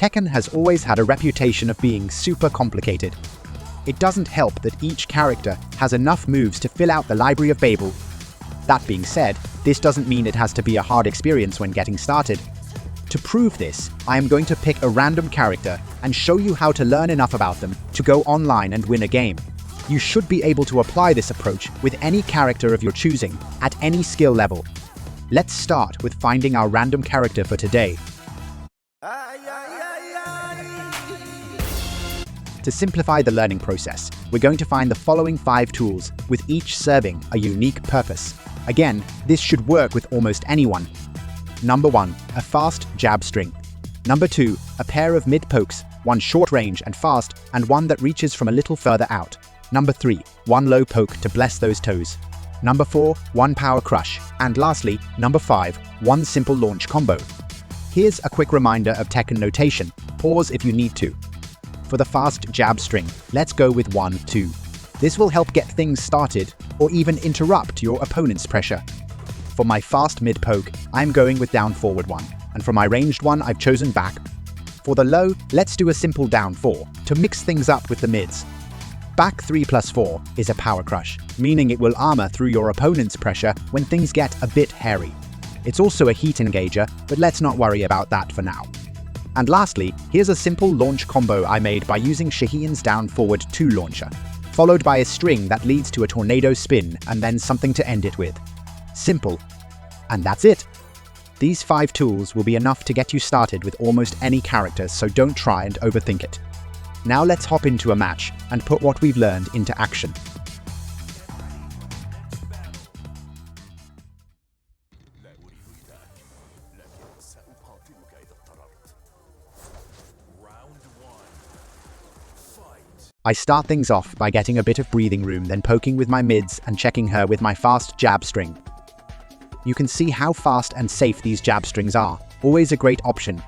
Tekken has always had a reputation of being super complicated. It doesn't help that each character has enough moves to fill out the library of Babel. That being said, this doesn't mean it has to be a hard experience when getting started. To prove this, I am going to pick a random character and show you how to learn enough about them to go online and win a game. You should be able to apply this approach with any character of your choosing, at any skill level. Let's start with finding our random character for today. To simplify the learning process, we're going to find the following 5 tools, with each serving a unique purpose. Again, this should work with almost anyone. Number 1, a fast jab string. Number 2, a pair of mid-pokes, one short range and fast, and one that reaches from a little further out. Number 3, one low poke to bless those toes. Number 4, one power crush. And lastly, number 5, one simple launch combo. Here's a quick reminder of Tekken notation. Pause if you need to. For the fast jab string, let's go with 1, 2. This will help get things started, or even interrupt your opponent's pressure. For my fast mid-poke, I'm going with down forward 1, and for my ranged one, I've chosen back. For the low, let's do a simple down 4, to mix things up with the mids. Back 3+4 is a power crush, meaning it will armor through your opponent's pressure when things get a bit hairy. It's also a heat engager, but let's not worry about that for now. And lastly, here's a simple launch combo I made by using Shaheen's down forward 2 launcher, followed by a string that leads to a tornado spin and then something to end it with. Simple. And that's it. These 5 tools will be enough to get you started with almost any character, so don't try and overthink it. Now let's hop into a match and put what we've learned into action. I start things off by getting a bit of breathing room, then poking with my mids and checking her with my fast jab string. You can see how fast and safe these jab strings are, always a great option.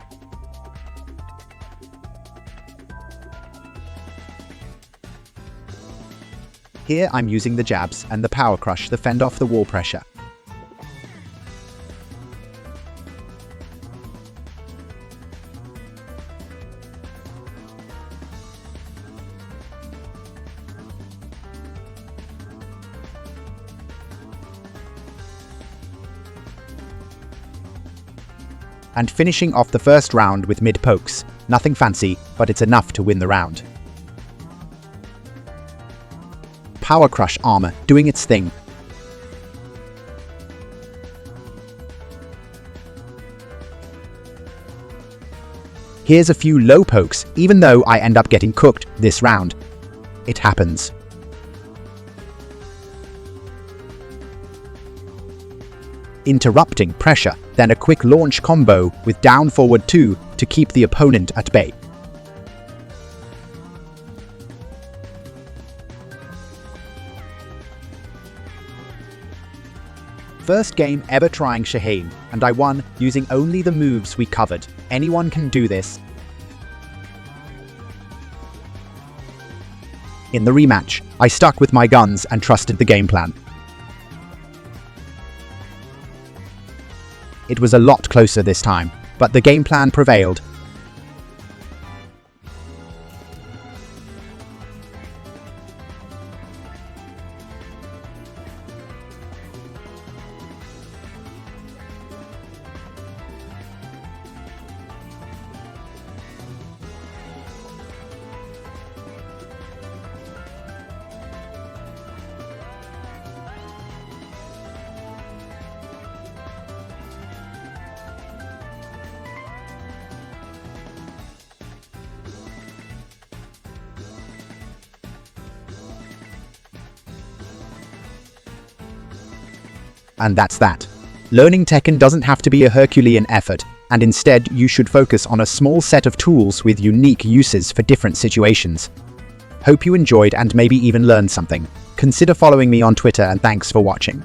Here I'm using the jabs and the power crush to fend off the wall pressure. And finishing off the first round with mid-pokes. Nothing fancy, but it's enough to win the round. Power crush armor doing its thing. Here's a few low pokes, even though I end up getting cooked this round. It happens. Interrupting pressure, then a quick launch combo with down forward 2 to keep the opponent at bay. First game ever trying Shaheen, and I won using only the moves we covered. Anyone can do this. In the rematch, I stuck with my guns and trusted the game plan. It was a lot closer this time, but the game plan prevailed. And that's that. Learning Tekken doesn't have to be a Herculean effort, and instead you should focus on a small set of tools with unique uses for different situations. Hope you enjoyed and maybe even learned something. Consider following me on Twitter, and thanks for watching.